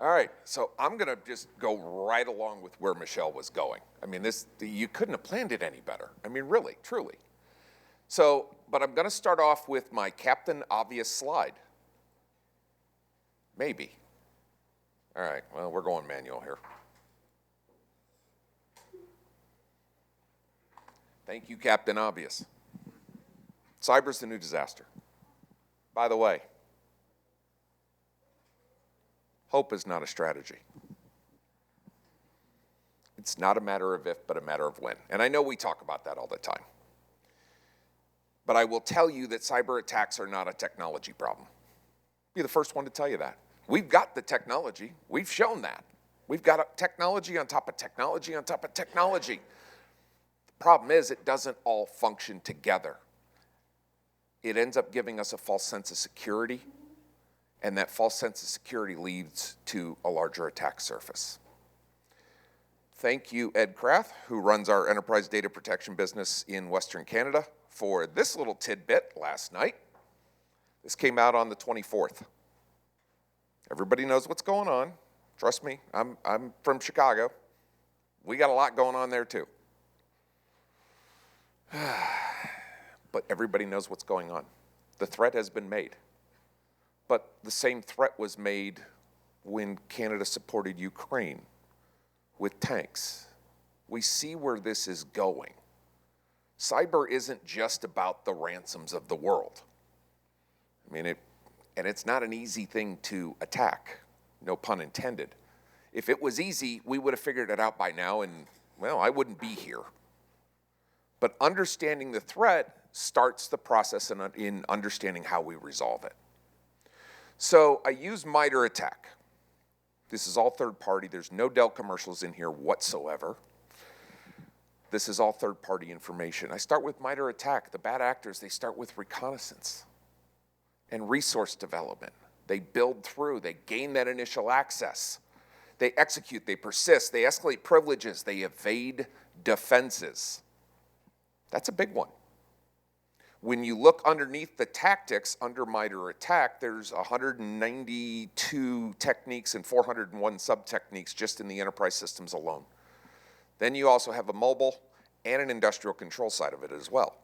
All right, so I'm going to just go right along with where Michelle was going. I mean, you couldn't have planned it any better. I mean, really, truly. So, but I'm going to start off with my Captain Obvious slide. Maybe. All right, well, we're going manual here. Thank you, Captain Obvious. Cyber's the new disaster. By the way, hope is not a strategy. It's not a matter of if, but a matter of when. And I know we talk about that all the time. But I will tell you that cyber attacks are not a technology problem. I'll be the first one to tell you that. We've got the technology. We've shown that. We've got a technology on top of technology on top of technology. The problem is it doesn't all function together. It ends up giving us a false sense of security, and that false sense of security leads to a larger attack surface. Thank you, Ed Krath, who runs our enterprise data protection business in Western Canada, for this little tidbit last night. This came out on the 24th. Everybody knows what's going on. Trust me, I'm from Chicago. We got a lot going on there too. But everybody knows what's going on. The threat has been made. But the same threat was made when Canada supported Ukraine with tanks. We see where this is going. Cyber isn't just about the ransoms of the world. I mean, and it's not an easy thing to attack, no pun intended. If it was easy, we would have figured it out by now, and, well, I wouldn't be here. But understanding the threat starts the process in understanding how we resolve it. So I use MITRE ATT&CK. This is all third party. There's no Dell commercials in here whatsoever. This is all third party information. I start with MITRE ATT&CK. The bad actors, they start with reconnaissance and resource development. They build through, they gain that initial access. They execute, they persist, they escalate privileges, they evade defenses. That's a big one. When you look underneath the tactics under MITRE ATT&CK, there's 192 techniques and 401 sub-techniques just in the enterprise systems alone. Then you also have a mobile and an industrial control side of it as well.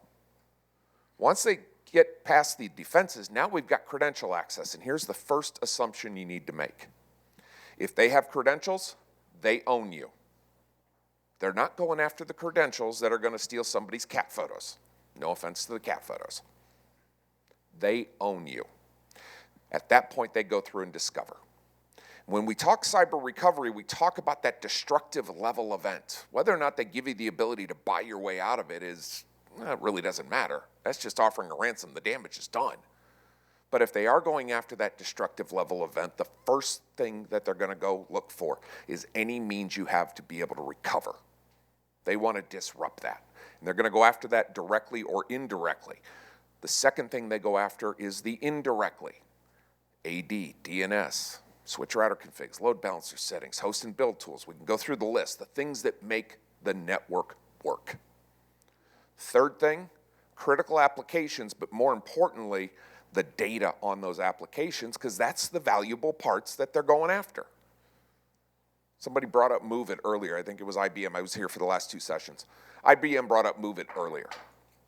Once they get past the defenses, now we've got credential access, and here's the first assumption you need to make. If they have credentials, they own you. They're not going after the credentials that are going to steal somebody's cat photos. No offense to the cat photos. They own you. At that point, they go through and discover. When we talk cyber recovery, we talk about that destructive level event. Whether or not they give you the ability to buy your way out of it it really doesn't matter. That's just offering a ransom. The damage is done. But if they are going after that destructive level event, the first thing that they're going to go look for is any means you have to be able to recover. They want to disrupt that. And they're going to go after that directly or indirectly. The second thing they go after is the indirectly. AD, DNS, switch router configs, load balancer settings, host and build tools. We can go through the list, the things that make the network work. Third thing, critical applications, but more importantly, the data on those applications, because that's the valuable parts that they're going after. Somebody brought up MOVEit earlier. I think it was IBM. I was here for the last two sessions. IBM brought up MOVEit earlier.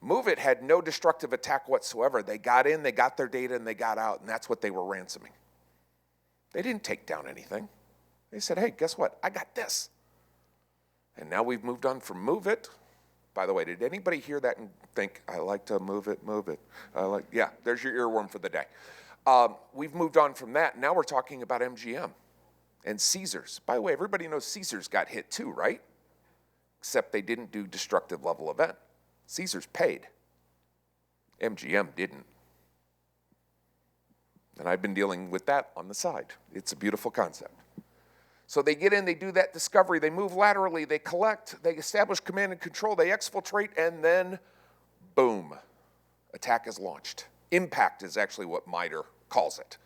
MOVEit had no destructive attack whatsoever. They got in, they got their data, and they got out, and that's what they were ransoming. They didn't take down anything. They said, hey, guess what? I got this. And now we've moved on from MOVEit. By the way, did anybody hear that and think, I like to move it? Yeah, there's your earworm for the day. We've moved on from that. Now we're talking about MGM and Caesars. By the way, everybody knows Caesars got hit too, right? Except they didn't do destructive level event. Caesars paid. MGM didn't. And I've been dealing with that on the side. It's a beautiful concept. So they get in, they do that discovery, they move laterally, they collect, they establish command and control, they exfiltrate, and then, boom, attack is launched. Impact is actually what MITRE calls it.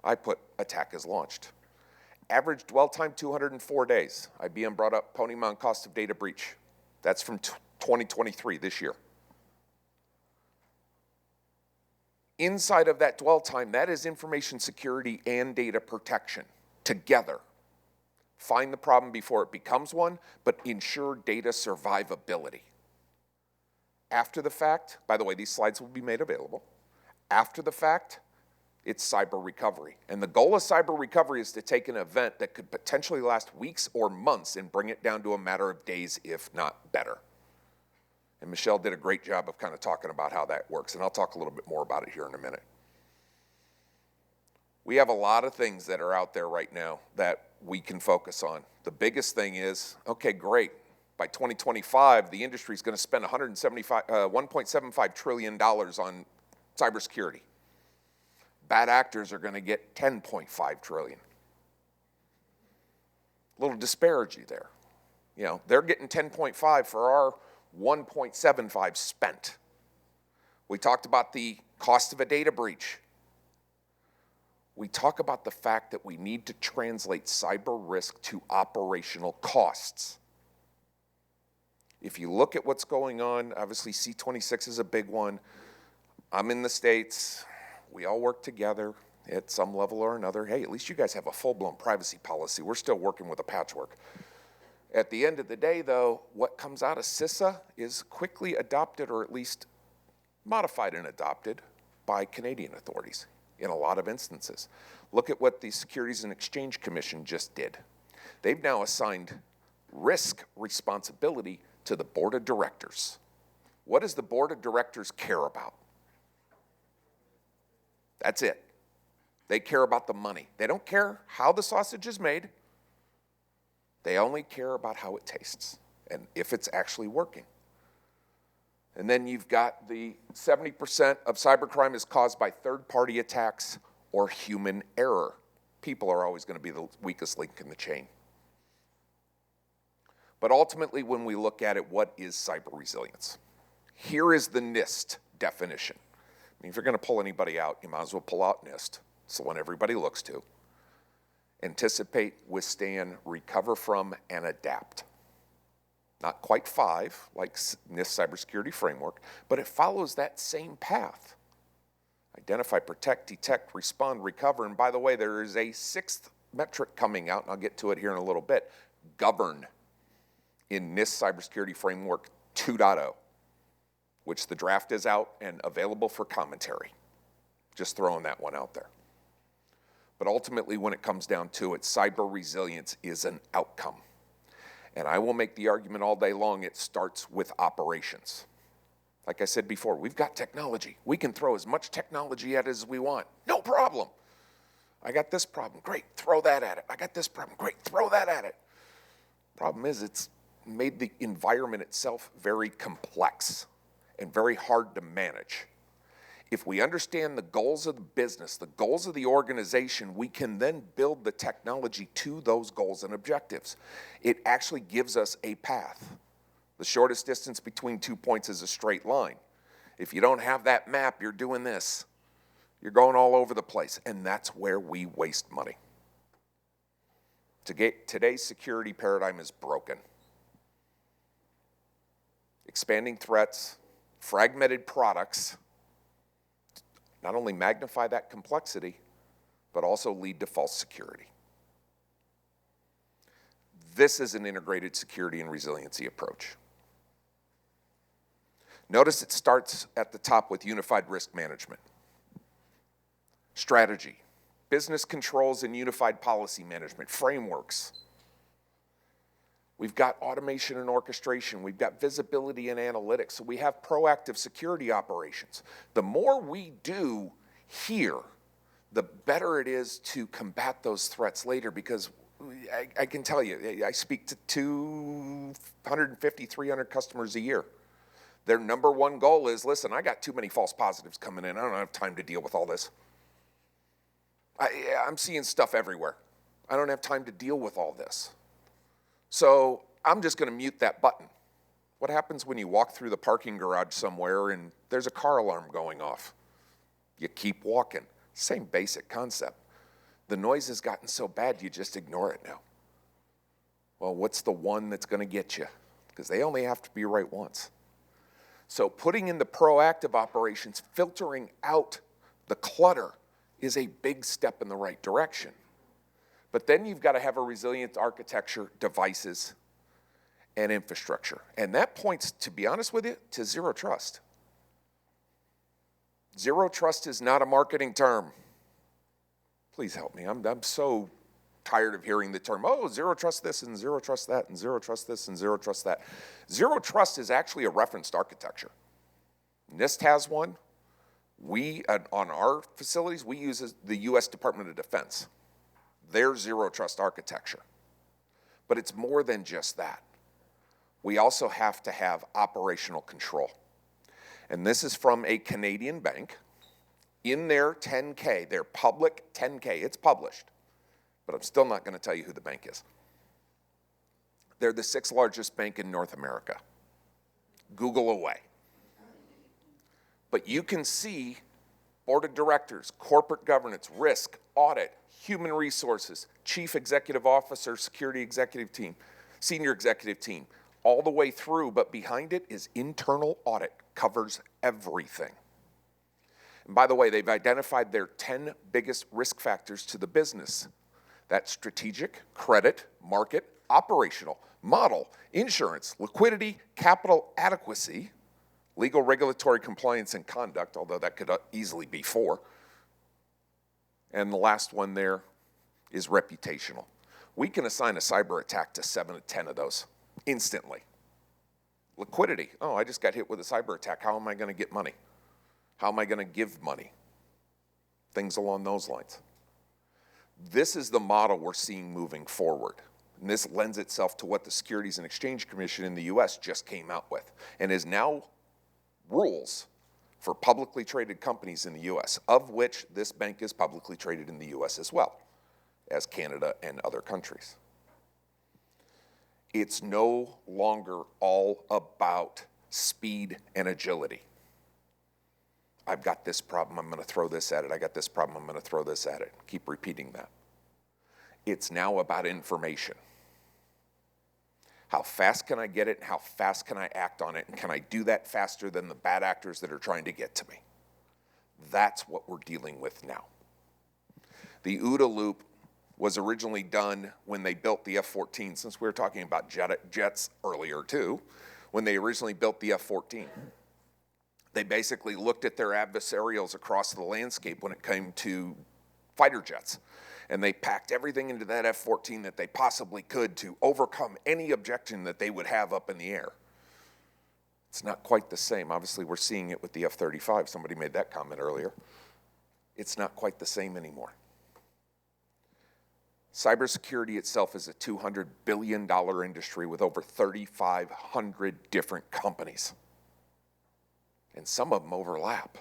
I put attack is launched. Average dwell time, 204 days. IBM brought up Pony Mound cost of data breach. That's from 2023, this year. Inside of that dwell time, that is information security and data protection together. Find the problem before it becomes one, but ensure data survivability. After the fact, by the way, these slides will be made available. After the fact, it's cyber recovery. And the goal of cyber recovery is to take an event that could potentially last weeks or months and bring it down to a matter of days, if not better. And Michelle did a great job of kind of talking about how that works, and I'll talk a little bit more about it here in a minute. We have a lot of things that are out there right now that we can focus on. The biggest thing is, okay, great. By 2025, the industry is going to spend $1.75 trillion on cybersecurity. Bad actors are going to get $10.5 trillion. A little disparity there. You know, they're getting 10.5 for our 1.75 spent. We talked about the cost of a data breach. We talk about the fact that we need to translate cyber risk to operational costs. If you look at what's going on, obviously C26 is a big one. I'm in the States. We all work together at some level or another. Hey, at least you guys have a full-blown privacy policy. We're still working with a patchwork. At the end of the day, though, what comes out of CISA is quickly adopted, or at least modified and adopted, by Canadian authorities in a lot of instances. Look at what the Securities and Exchange Commission just did. They've now assigned risk responsibility to the board of directors. What does the board of directors care about? That's it. They care about the money. They don't care how the sausage is made. They only care about how it tastes and if it's actually working. And then you've got the 70% of cybercrime is caused by third-party attacks or human error. People are always going to be the weakest link in the chain. But ultimately, when we look at it, what is cyber resilience? Here is the NIST definition. I mean, if you're going to pull anybody out, you might as well pull out NIST. It's the one everybody looks to. Anticipate, withstand, recover from, and adapt. Not quite 5, like NIST cybersecurity framework, but it follows that same path. Identify, protect, detect, respond, recover, and by the way, there is a 6th metric coming out, and I'll get to it here in a little bit, govern, in NIST cybersecurity framework 2.0, which the draft is out and available for commentary. Just throwing that one out there. But ultimately, when it comes down to it, cyber resilience is an outcome. And I will make the argument all day long, it starts with operations. Like I said before, we've got technology. We can throw as much technology at it as we want. No problem. I got this problem. Great, throw that at it. I got this problem. Great, throw that at it. Problem is, it's made the environment itself very complex and very hard to manage. If we understand the goals of the business, the goals of the organization, we can then build the technology to those goals and objectives. It actually gives us a path. The shortest distance between 2 points is a straight line. If you don't have that map, you're doing this. You're going all over the place, and that's where we waste money. Today's security paradigm is broken. Expanding threats, fragmented products, not only magnify that complexity, but also lead to false security. This is an integrated security and resiliency approach. Notice it starts at the top with unified risk management. Strategy, business controls and unified policy management, frameworks. We've got automation and orchestration. We've got visibility and analytics. So we have proactive security operations. The more we do here, the better it is to combat those threats later, because I can tell you, I speak to 250, 300 customers a year. Their number one goal is, listen, I got too many false positives coming in. I don't have time to deal with all this. I'm seeing stuff everywhere. I don't have time to deal with all this. So I'm just going to mute that button. What happens when you walk through the parking garage somewhere and there's a car alarm going off? You keep walking. Same basic concept. The noise has gotten so bad you just ignore it now. Well, what's the one that's going to get you? Because they only have to be right once. So putting in the proactive operations, filtering out the clutter, is a big step in the right direction. But then you've got to have a resilient architecture, devices, and infrastructure. And that points, to be honest with you, to zero trust. Zero trust is not a marketing term. Please help me. I'm so tired of hearing the term, oh, zero trust this and zero trust that and zero trust this and zero trust that. Zero trust is actually a referenced architecture. NIST has one. We, on our facilities, we use the U.S. Department of Defense. Their zero trust architecture. But it's more than just that. We also have to have operational control. And this is from a Canadian bank. In their 10K, their public 10K, it's published, but I'm still not going to tell you who the bank is. They're the 6th largest bank in North America. Google away. But you can see board of directors, corporate governance, risk, audit, human resources, chief executive officer, security executive team, senior executive team, all the way through, but behind it is internal audit, covers everything. And by the way, they've identified their 10 biggest risk factors to the business. That's strategic, credit, market, operational, model, insurance, liquidity, capital adequacy, legal, regulatory compliance, and conduct, although that could easily be 4. And the last one there is reputational. We can assign a cyber attack to 7 to 10 of those instantly. Liquidity. Oh, I just got hit with a cyber attack. How am I going to get money? How am I going to give money? Things along those lines. This is the model we're seeing moving forward. And this lends itself to what the Securities and Exchange Commission in the U.S. just came out with and is now rules for publicly traded companies in the U.S., of which this bank is publicly traded in the U.S. as well as Canada and other countries. It's no longer all about speed and agility. I've got this problem, I'm going to throw this at it. I got this problem, I'm going to throw this at it. Keep repeating that. It's now about information. How fast can I get it, and how fast can I act on it, and can I do that faster than the bad actors that are trying to get to me? That's what we're dealing with now. The OODA loop was originally done when they built the F-14, since we were talking about jets earlier too, when they originally built the F-14. They basically looked at their adversarials across the landscape when it came to fighter jets. And they packed everything into that F-14 that they possibly could to overcome any objection that they would have up in the air. It's not quite the same. Obviously, we're seeing it with the F-35. Somebody made that comment earlier. It's not quite the same anymore. Cybersecurity itself is a $200 billion industry with over 3,500 different companies. And some of them overlap.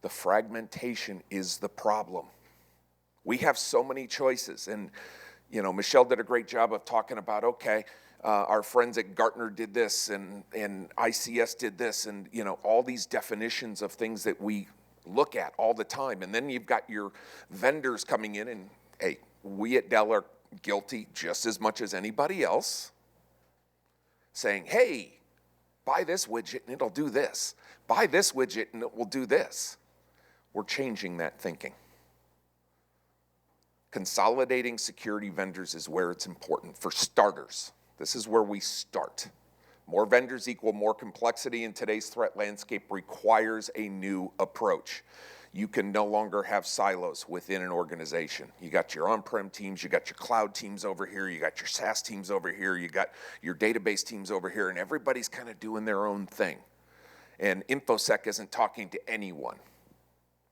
The fragmentation is the problem. We have so many choices, and Michelle did a great job of talking about, okay, our friends at Gartner did this, and ICS did this, and all these definitions of things that we look at all the time. And then you've got your vendors coming in, and hey, we at Dell are guilty just as much as anybody else, saying, hey, buy this widget and it'll do this. Buy this widget and it will do this. We're changing that thinking. Consolidating security vendors is where it's important. For starters, this is where we start. More vendors equal more complexity in today's threat landscape requires a new approach. You can no longer have silos within an organization. You got your on-prem teams, you got your cloud teams over here, you got your SaaS teams over here, you got your database teams over here, and everybody's kind of doing their own thing. And InfoSec isn't talking to anyone.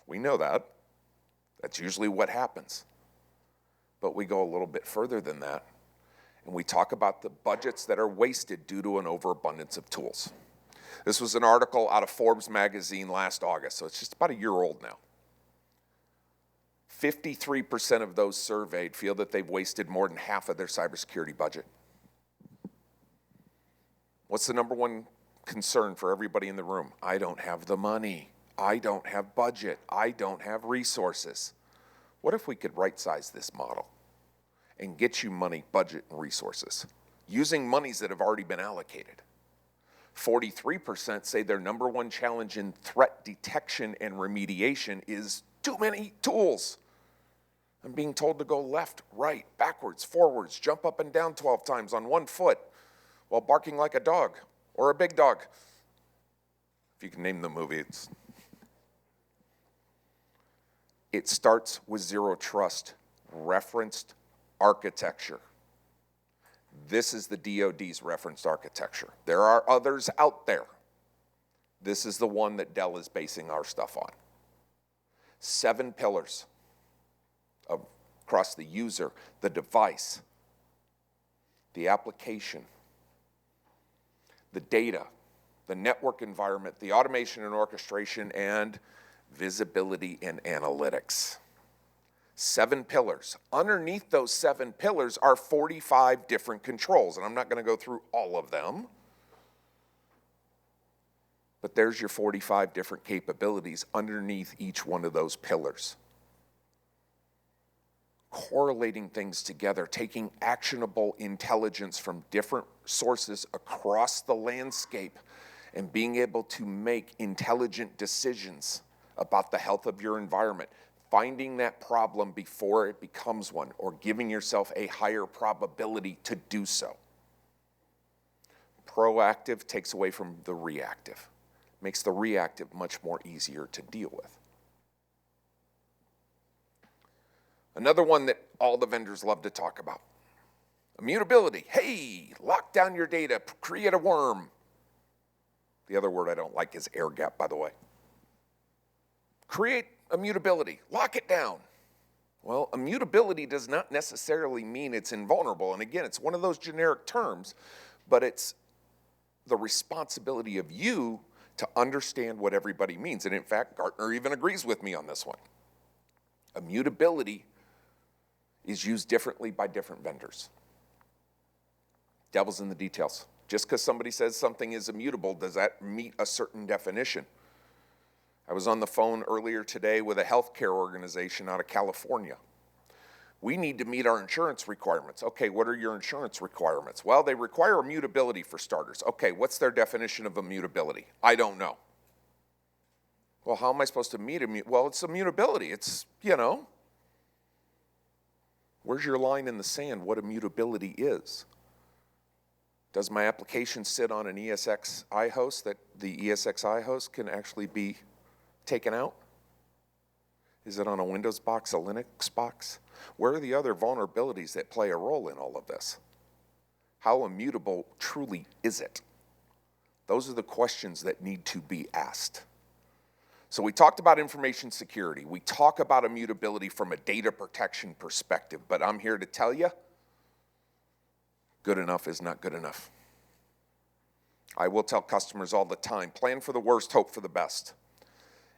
We know that. That's usually what happens. But we go a little bit further than that, and we talk about the budgets that are wasted due to an overabundance of tools. This was an article out of Forbes magazine last August, so it's just about a year old now. 53% of those surveyed feel that they've wasted more than half of their cybersecurity budget. What's the number one concern for everybody in the room? I don't have the money. I don't have budget. I don't have resources. What if we could right-size this model and get you money, budget, and resources using monies that have already been allocated? 43% say their number one challenge in threat detection and remediation is too many tools. I'm being told to go left, right, backwards, forwards, jump up and down 12 times on one foot while barking like a dog or a big dog. If you can name the movie, it starts with zero trust, referenced architecture. This is the DoD's referenced architecture. There are others out there. This is the one that Dell is basing our stuff on. 7 pillars across the user, the device, the application, the data, the network environment, the automation and orchestration, and visibility and analytics. 7 pillars. Underneath those 7 pillars are 45 different controls, and I'm not going to go through all of them, but there's your 45 different capabilities underneath each one of those pillars. Correlating things together, taking actionable intelligence from different sources across the landscape and being able to make intelligent decisions about the health of your environment, finding that problem before it becomes one, or giving yourself a higher probability to do so. Proactive takes away from the reactive, makes the reactive much more easier to deal with. Another one that all the vendors love to talk about, immutability. Hey, lock down your data, create a worm. The other word I don't like is air gap, by the way. Create immutability, lock it down. Well, immutability does not necessarily mean it's invulnerable. And again, it's one of those generic terms, but it's the responsibility of you to understand what everybody means. And in fact, Gartner even agrees with me on this one. Immutability is used differently by different vendors. Devil's in the details. Just because somebody says something is immutable, does that meet a certain definition? I was on the phone earlier today with a healthcare organization out of California. We need to meet our insurance requirements. Okay, what are your insurance requirements? Well, they require immutability for starters. Okay, what's their definition of immutability? I don't know. Well, how am I supposed to meet well, it's immutability. It's, where's your line in the sand what immutability is? Does my application sit on an ESXi host that the ESXi host can actually be taken out? Is it on a Windows box, a Linux box? Where are the other vulnerabilities that play a role in all of this? How immutable truly is it? Those are the questions that need to be asked. So we talked about information security. We talk about immutability from a data protection perspective, but I'm here to tell you, good enough is not good enough. I will tell customers all the time, plan for the worst, hope for the best.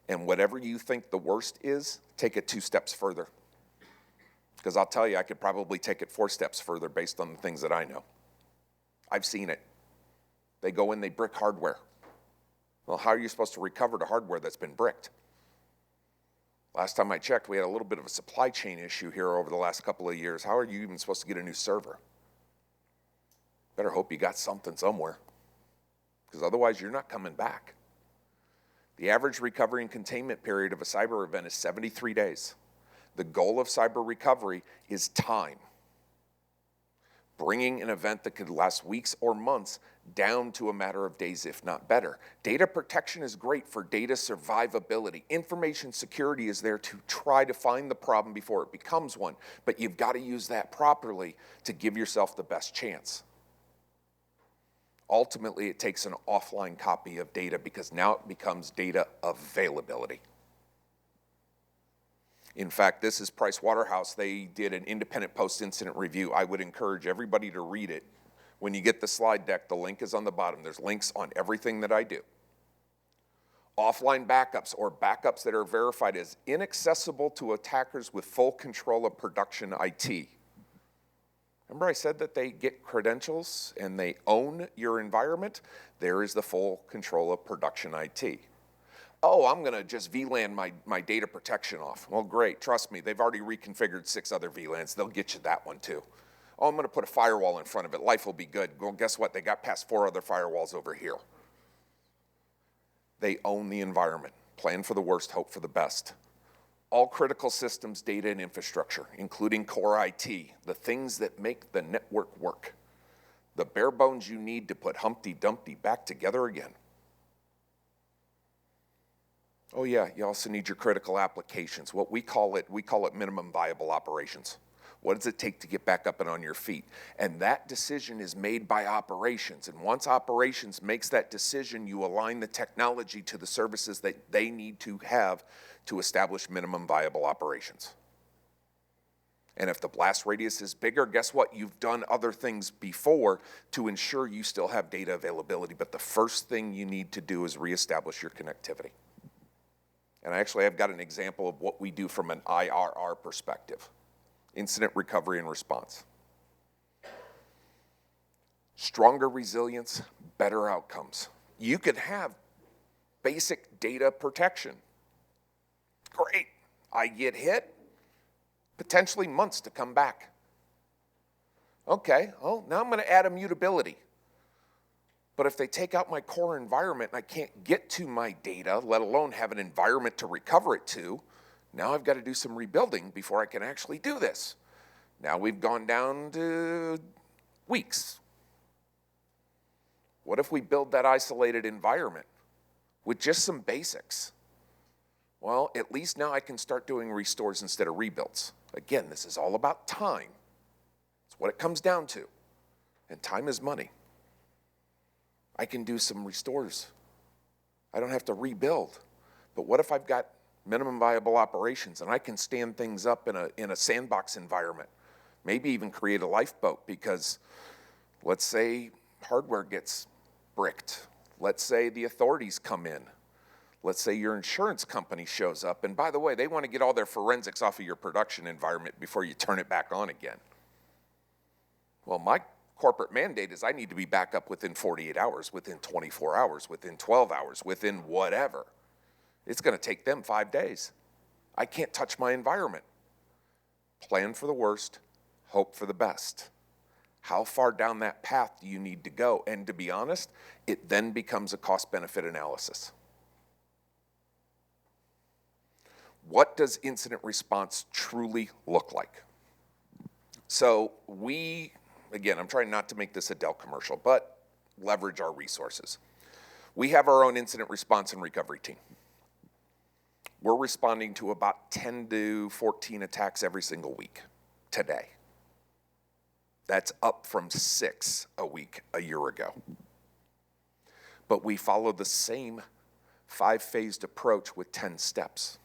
And whatever you think the worst is, take it 2 steps further. Because I'll tell you, I could probably take it 4 steps further based on the things that I know. I've seen it. They go in, they brick hardware. Well, how are you supposed to recover the hardware that's been bricked? Last time I checked, we had a little bit of a supply chain issue here over the last couple of years. How are you even supposed to get a new server? Better hope you got something somewhere, because otherwise you're not coming back. The average recovery and containment period of a cyber event is 73 days. The goal of cyber recovery is time. Bringing an event that could last weeks or months down to a matter of days, if not better. Data protection is great for data survivability. Information security is there to try to find the problem before it becomes one, but you've got to use that properly to give yourself the best chance. Ultimately, it takes an offline copy of data because now it becomes data availability. In fact, this is Price Waterhouse. They did an independent post-incident review. I would encourage everybody to read it. When you get the slide deck, the link is on the bottom. There's links on everything that I do. Offline backups, or backups that are verified as inaccessible to attackers with full control of production IT. Remember I said that they get credentials and they own your environment? There is the full control of production IT. Oh, I'm going to just VLAN my data protection off. Well, great. Trust me, they've already reconfigured 6 other VLANs. They'll get you that one too. Oh, I'm going to put a firewall in front of it. Life will be good. Well, guess what? They got past 4 other firewalls over here. They own the environment. Plan for the worst, hope for the best. all critical systems, data, and infrastructure, including core IT, the things that make the network work, the bare bones you need to put Humpty Dumpty back together again. Oh yeah, you also need your critical applications. What we call it minimum viable operations. What does it take to get back up and on your feet? And that decision is made by operations. And once operations makes that decision, you align the technology to the services that they need to have to establish minimum viable operations. And if the blast radius is bigger, guess what? You've done other things before to ensure you still have data availability. But the first thing you need to do is reestablish your connectivity. And actually, I've got an example of what we do from an IRR perspective. Incident recovery and response. Stronger resilience, better outcomes. You could have basic data protection. Great, I get hit, potentially months to come back. Okay, oh, now I'm gonna add immutability. But if they take out my core environment and I can't get to my data, let alone have an environment to recover it to, now I've got to do some rebuilding before I can actually do this. Now we've gone down to weeks. What if we build that isolated environment with just some basics? Well, at least now I can start doing restores instead of rebuilds. Again, this is all about time. It's what it comes down to. And time is money. I can do some restores. I don't have to rebuild. But what if I've got minimum viable operations and I can stand things up in a sandbox environment? Maybe even create a lifeboat, because let's say hardware gets bricked. Let's say the authorities come in. Let's say your insurance company shows up, and by the way, they want to get all their forensics off of your production environment before you turn it back on again. Well, my corporate mandate is I need to be back up within 48 hours, within 24 hours, within 12 hours, within whatever. It's going to take them 5 days. I can't touch my environment. Plan for the worst, hope for the best. How far down that path do you need to go? And to be honest, it then becomes a cost-benefit analysis. What does incident response truly look like? So again, I'm trying not to make this a Dell commercial, but leverage our resources. We have our own incident response and recovery team. We're responding to about 10 to 14 attacks every single week today. That's up from 6 a week a year ago. But we follow the same 5-phased approach with 10 steps.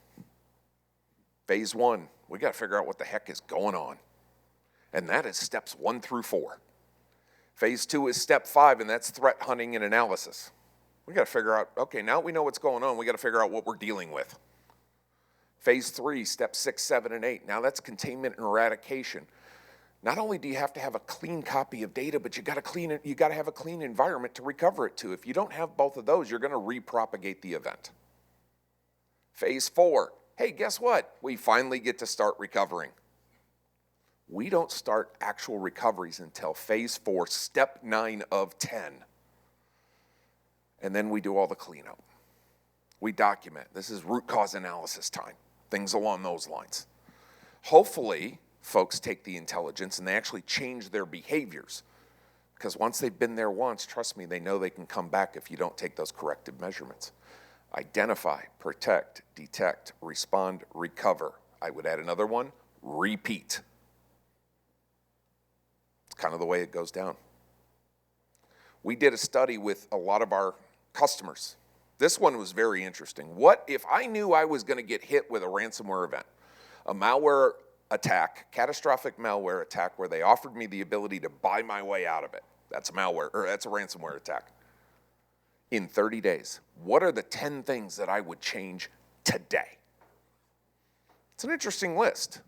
Phase 1, we got to figure out what the heck is going on. And that is steps 1 through 4. Phase 2 is step 5, and that's threat hunting and analysis. We got to figure out, okay, now we know what's going on, we got to figure out what we're dealing with. Phase 3, steps 6, 7, and 8, now that's containment and eradication. Not only do you have to have a clean copy of data, but you got to have a clean environment to recover it to. If you don't have both of those, you're going to repropagate the event. Phase 4, hey, guess what? We finally get to start recovering. We don't start actual recoveries until phase 4, step 9 of 10. And then we do all the cleanup. We document. This is root cause analysis time, things along those lines. Hopefully, folks take the intelligence and they actually change their behaviors. Because once they've been there once, trust me, they know they can come back if you don't take those corrective measurements. Identify, protect, detect, respond, recover. I would add another one, repeat. It's kind of the way it goes down. We did a study with a lot of our customers. This one was very interesting. What if I knew I was going to get hit with a ransomware event, a malware attack, catastrophic malware attack where they offered me the ability to buy my way out of it? That's a malware, or that's a ransomware attack. In 30 days, what are the 10 things that I would change today? It's an interesting list.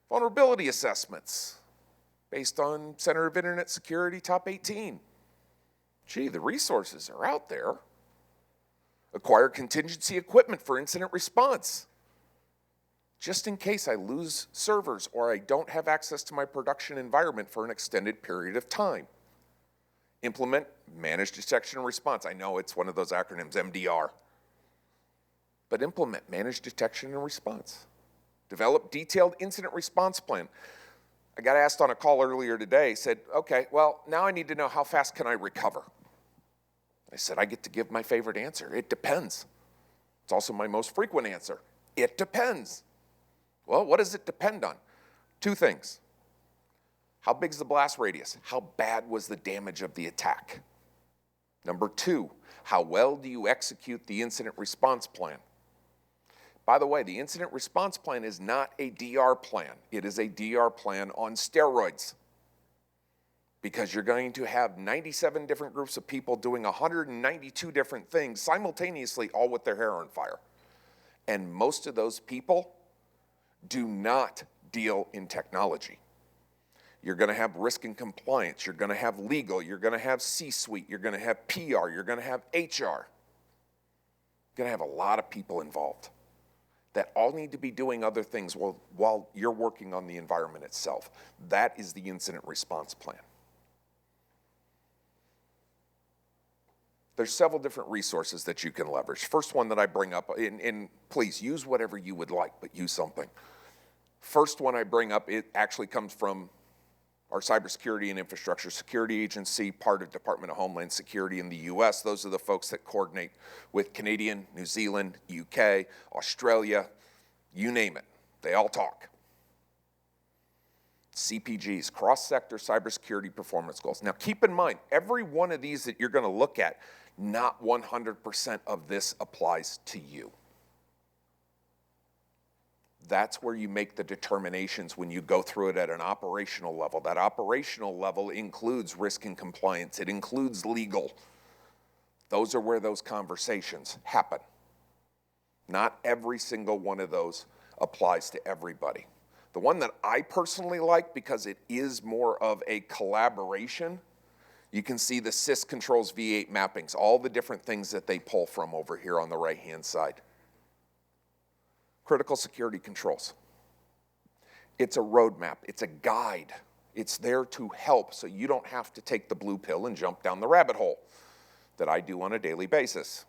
Vulnerability assessments based on Center of Internet Security Top 18. Gee, the resources are out there. Acquire contingency equipment for incident response, just in case I lose servers or I don't have access to my production environment for an extended period of time. Implement managed detection and response. I know it's one of those acronyms, MDR. but implement managed detection and response. Develop detailed incident response plan. I got asked on a call earlier today, said, okay, well, now I need to know how fast can I recover? I said, I get to give my favorite answer. It depends. It's also my most frequent answer. It depends. Well, what does it depend on? Two things. How big's the blast radius? How bad was the damage of the attack? Number two, how well do you execute the incident response plan? By the way, the incident response plan is not a DR plan. It is a DR plan on steroids, because you're going to have 97 different groups of people doing 192 different things simultaneously, all with their hair on fire. And most of those people do not deal in technology. You're going to have risk and compliance. You're going to have legal. You're going to have C-suite. You're going to have PR. You're going to have HR. You're going to have a lot of people involved that all need to be doing other things while you're working on the environment itself. That is the incident response plan. There's several different resources that you can leverage. First one that I bring up, and please use whatever you would like, but use something. First one I bring up, it actually comes from our Cybersecurity and Infrastructure Security Agency, part of Department of Homeland Security in the US. Those are the folks that coordinate with Canadian, New Zealand, UK, Australia, you name it. They all talk. CPGs, cross-sector cybersecurity performance goals. Now keep in mind, every one of these that you're going to look at, not 100% of this applies to you. That's where you make the determinations when you go through it at an operational level. That operational level includes risk and compliance. It includes legal. Those are where those conversations happen. Not every single one of those applies to everybody. The one that I personally like, because it is more of a collaboration, you can see the sys controls V8 mappings, all the different things that they pull from over here on the right-hand side. Critical security controls. It's a roadmap. It's a guide. It's there to help so you don't have to take the blue pill and jump down the rabbit hole that I do on a daily basis.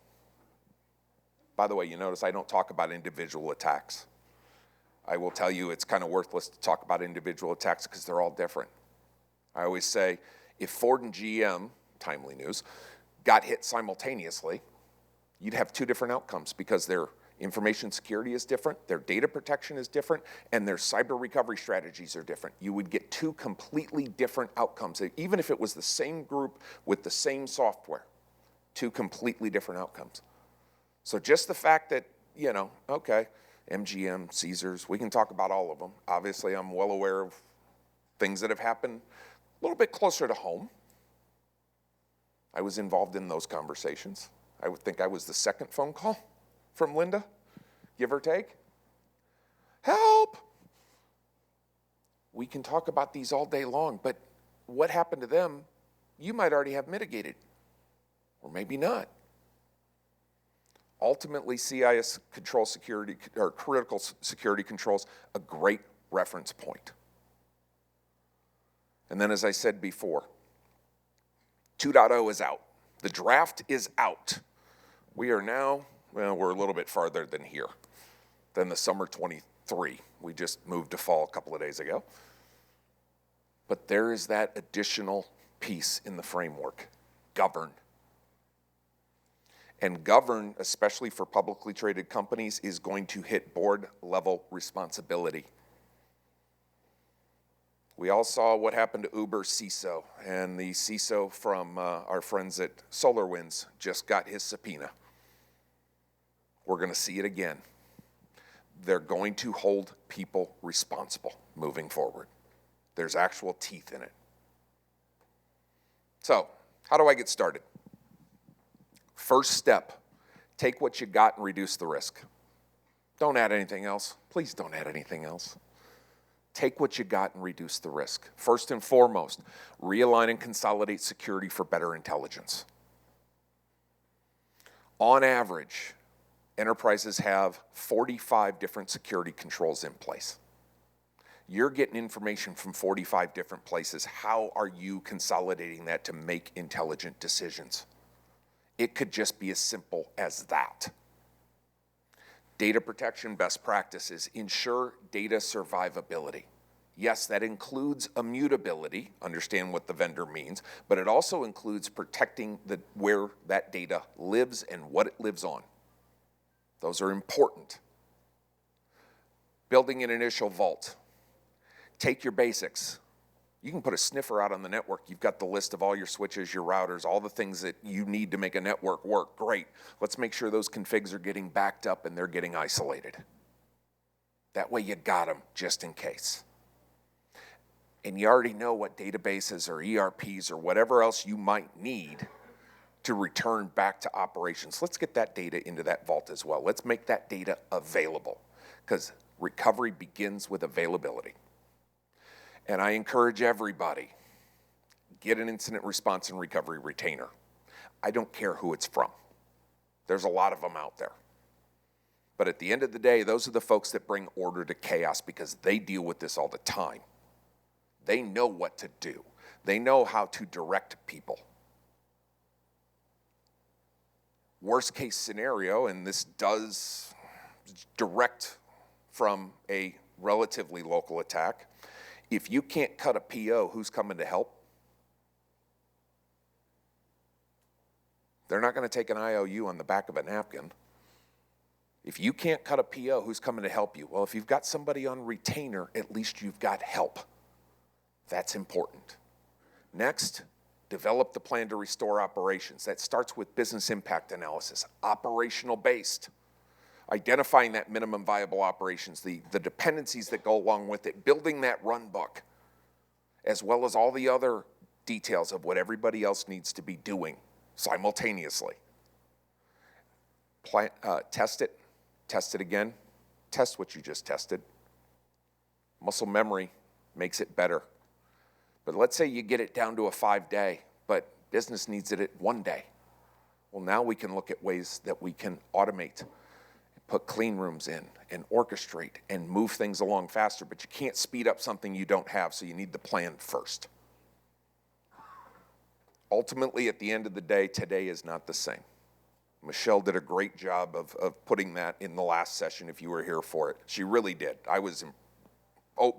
By the way, you notice I don't talk about individual attacks. I will tell you it's kind of worthless to talk about individual attacks because they're all different. I always say if Ford and GM, timely news, got hit simultaneously, you'd have two different outcomes because their information security is different, their data protection is different, and their cyber recovery strategies are different. You would get two completely different outcomes, even if it was the same group with the same software, two completely different outcomes. So just the fact that, okay, MGM, Caesars, we can talk about all of them. Obviously, I'm well aware of things that have happened a little bit closer to home. I was involved in those conversations. I would think I was the second phone call from Linda, give or take. Help! We can talk about these all day long, but what happened to them, you might already have mitigated, or maybe not. Ultimately, CIS control security, or critical security controls, a great reference point. And then, as I said before, 2.0 is out. The draft is out. We are now, we're a little bit farther than here, than the summer 23. We just moved to fall a couple of days ago. But there is that additional piece in the framework, govern. And govern, especially for publicly traded companies, is going to hit board level responsibility. We all saw what happened to Uber CISO, and the CISO from our friends at SolarWinds just got his subpoena. We're going to see it again. They're going to hold people responsible moving forward. There's actual teeth in it. So, how do I get started? First step, take what you got and reduce the risk. Don't add anything else. Please don't add anything else. Take what you got and reduce the risk. First and foremost, realign and consolidate security for better intelligence. On average, enterprises have 45 different security controls in place. You're getting information from 45 different places. How are you consolidating that to make intelligent decisions? It could just be as simple as that. Data protection best practices ensure data survivability. Yes, that includes immutability, understand what the vendor means, but it also includes protecting where that data lives and what it lives on. Those are important. Building an initial vault. Take your basics. You can put a sniffer out on the network. You've got the list of all your switches, your routers, all the things that you need to make a network work. Great. Let's make sure those configs are getting backed up and they're getting isolated. That way you got them just in case. And you already know what databases or ERPs or whatever else you might need to return back to operations. Let's get that data into that vault as well. Let's make that data available, because recovery begins with availability. And I encourage everybody, get an incident response and recovery retainer. I don't care who it's from. There's a lot of them out there. But at the end of the day, those are the folks that bring order to chaos, because they deal with this all the time. They know what to do. They know how to direct people. Worst case scenario, and this does direct from a relatively local attack, if you can't cut a PO, who's coming to help? They're not going to take an IOU on the back of a napkin. If you can't cut a PO, who's coming to help you? Well, if you've got somebody on retainer, at least you've got help. That's important. Next, develop the plan to restore operations. That starts with business impact analysis, operational based. Identifying that minimum viable operations, the dependencies that go along with it, building that run book, as well as all the other details of what everybody else needs to be doing simultaneously. Test it again, test what you just tested. Muscle memory makes it better. But let's say you get it down to a 5-day, but business needs it at 1 day. Well, now we can look at ways that we can automate, put clean rooms in, and orchestrate and move things along faster, but you can't speed up something you don't have, so you need the plan first. Ultimately, at the end of the day, today is not the same. Michelle did a great job of putting that in the last session if you were here for it. She really did. I was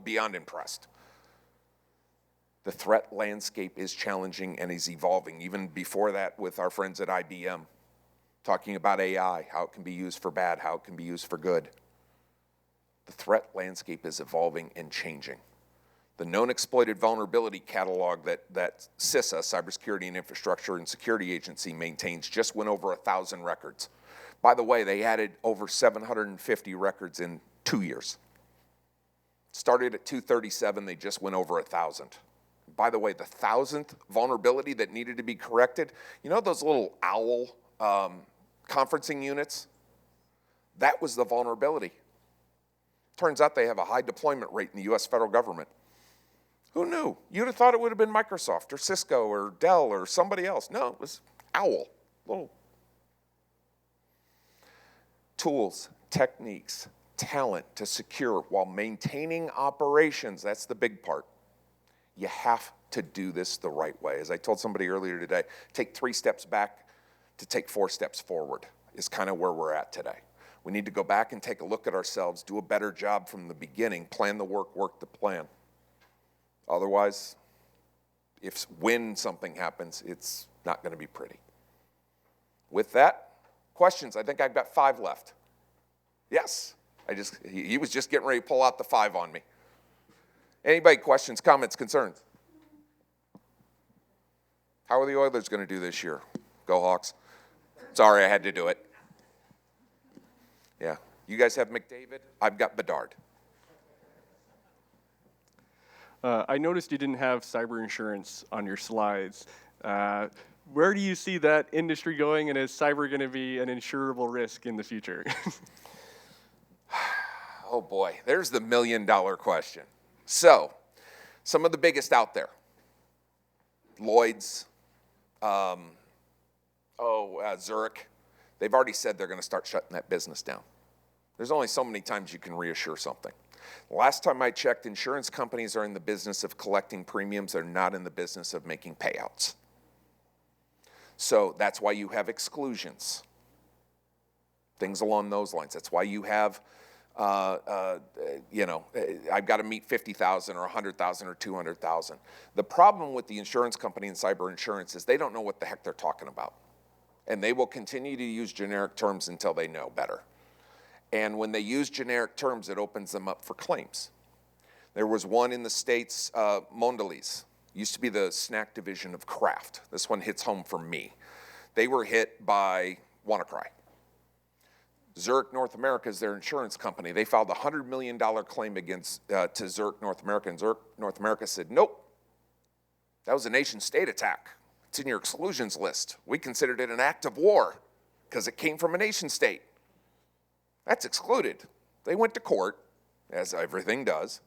beyond impressed. The threat landscape is challenging and is evolving. Even before that, with our friends at IBM, talking about AI, how it can be used for bad, how it can be used for good. The threat landscape is evolving and changing. The known exploited vulnerability catalog that CISA, Cybersecurity and Infrastructure and Security Agency, maintains just went over 1,000 records. By the way, they added over 750 records in 2 years. Started at 237, they just went over 1,000. By the way, the 1,000th vulnerability that needed to be corrected, you know those little OWL conferencing units? That was the vulnerability. Turns out they have a high deployment rate in the US federal government. Who knew? You'd have thought it would have been Microsoft or Cisco or Dell or somebody else. No, it was OWL. Little tools, techniques, talent to secure while maintaining operations. That's the big part. You have to do this the right way. As I told somebody earlier today, take 3 steps back to take 4 steps forward is kind of where we're at today. We need to go back and take a look at ourselves, do a better job from the beginning, plan the work, work the plan. Otherwise, when something happens, it's not going to be pretty. With that, questions? I think I've got 5 left. Yes, he was just getting ready to pull out the 5 on me. Anybody, questions, comments, concerns? How are the Oilers going to do this year? Go Hawks. Sorry, I had to do it. Yeah, you guys have McDavid. I've got Bedard. I noticed you didn't have cyber insurance on your slides. Where do you see that industry going, and is cyber going to be an insurable risk in the future? Oh boy, there's the $1 million question. So, some of the biggest out there, Lloyd's, Zurich, they've already said they're going to start shutting that business down. There's only so many times you can reassure something. Last time I checked, insurance companies are in the business of collecting premiums. They're not in the business of making payouts. So that's why you have exclusions. things along those lines. That's why you have, I've got to meet 50,000 or 100,000 or 200,000. The problem with the insurance company and cyber insurance is they don't know what the heck they're talking about. And they will continue to use generic terms until they know better. And when they use generic terms, it opens them up for claims. There was one in the States, Mondelez, used to be the snack division of Kraft. This one hits home for me. They were hit by WannaCry. Zurich North America is their insurance company. They filed a $100 million claim against to Zurich North America, and Zurich North America said, nope, that was a nation-state attack. It's in your exclusions list. We considered it an act of war because it came from a nation-state. That's excluded. They went to court, as everything does.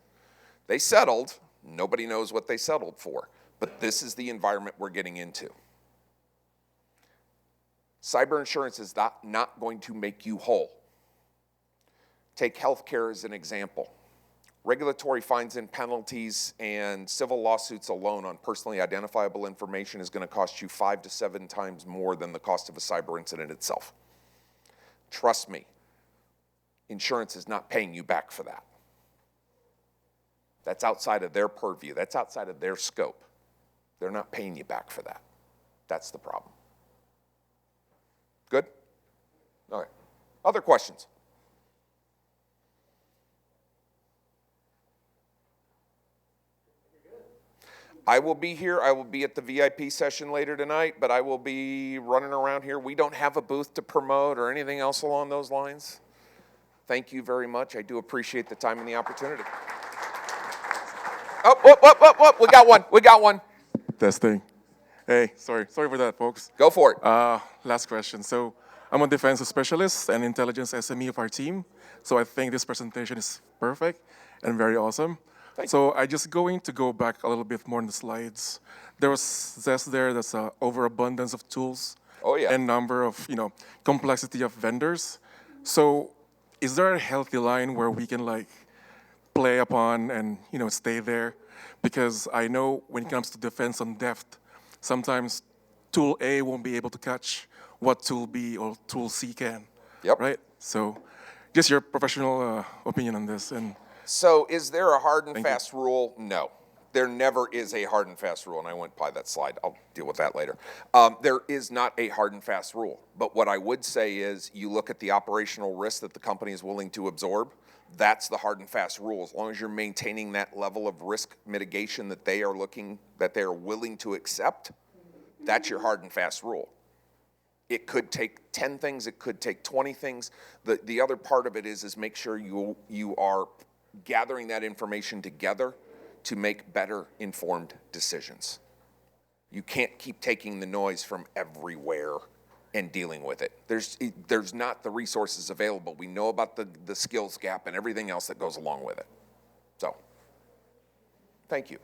They settled. Nobody knows what they settled for. But this is the environment we're getting into. Cyber insurance is not going to make you whole. Take healthcare as an example. Regulatory fines and penalties and civil lawsuits alone on personally identifiable information is going to cost you 5 to 7 times more than the cost of a cyber incident itself. Trust me, insurance is not paying you back for that. That's outside of their purview. That's outside of their scope. They're not paying you back for that. That's the problem. Good? All right. Other questions? I will be here. I will be at the VIP session later tonight, but I will be running around here. We don't have a booth to promote or anything else along those lines. Thank you very much. I do appreciate the time and the opportunity. Oh, we got one. We got one. Testing. Hey, sorry for that, folks. Go for it. Last question. So I'm a defense specialist and intelligence SME of our team. So I think this presentation is perfect and very awesome. So I'm just going to go back a little bit more in the slides. There was says there that's an overabundance of tools. Oh, yeah. And number of, complexity of vendors. So is there a healthy line where we can play upon and, stay there? Because I know when it comes to defense on depth, sometimes tool A won't be able to catch what tool B or tool C can. Yep. Right? So just your professional opinion on this. And so is there a hard and fast rule? No. There never is a hard and fast rule, and I went by that slide. I'll deal with that later. There is not a hard and fast rule. But what I would say is you look at the operational risk that the company is willing to absorb. That's the hard and fast rule. As long as you're maintaining that level of risk mitigation that they are willing to accept, that's your hard and fast rule. It could take 10 things. It could take 20 things. The other part of it is make sure you are gathering that information together to make better informed decisions. You can't keep taking the noise from everywhere and dealing with it. There's not the resources available. We know about the skills gap and everything else that goes along with it. So, thank you.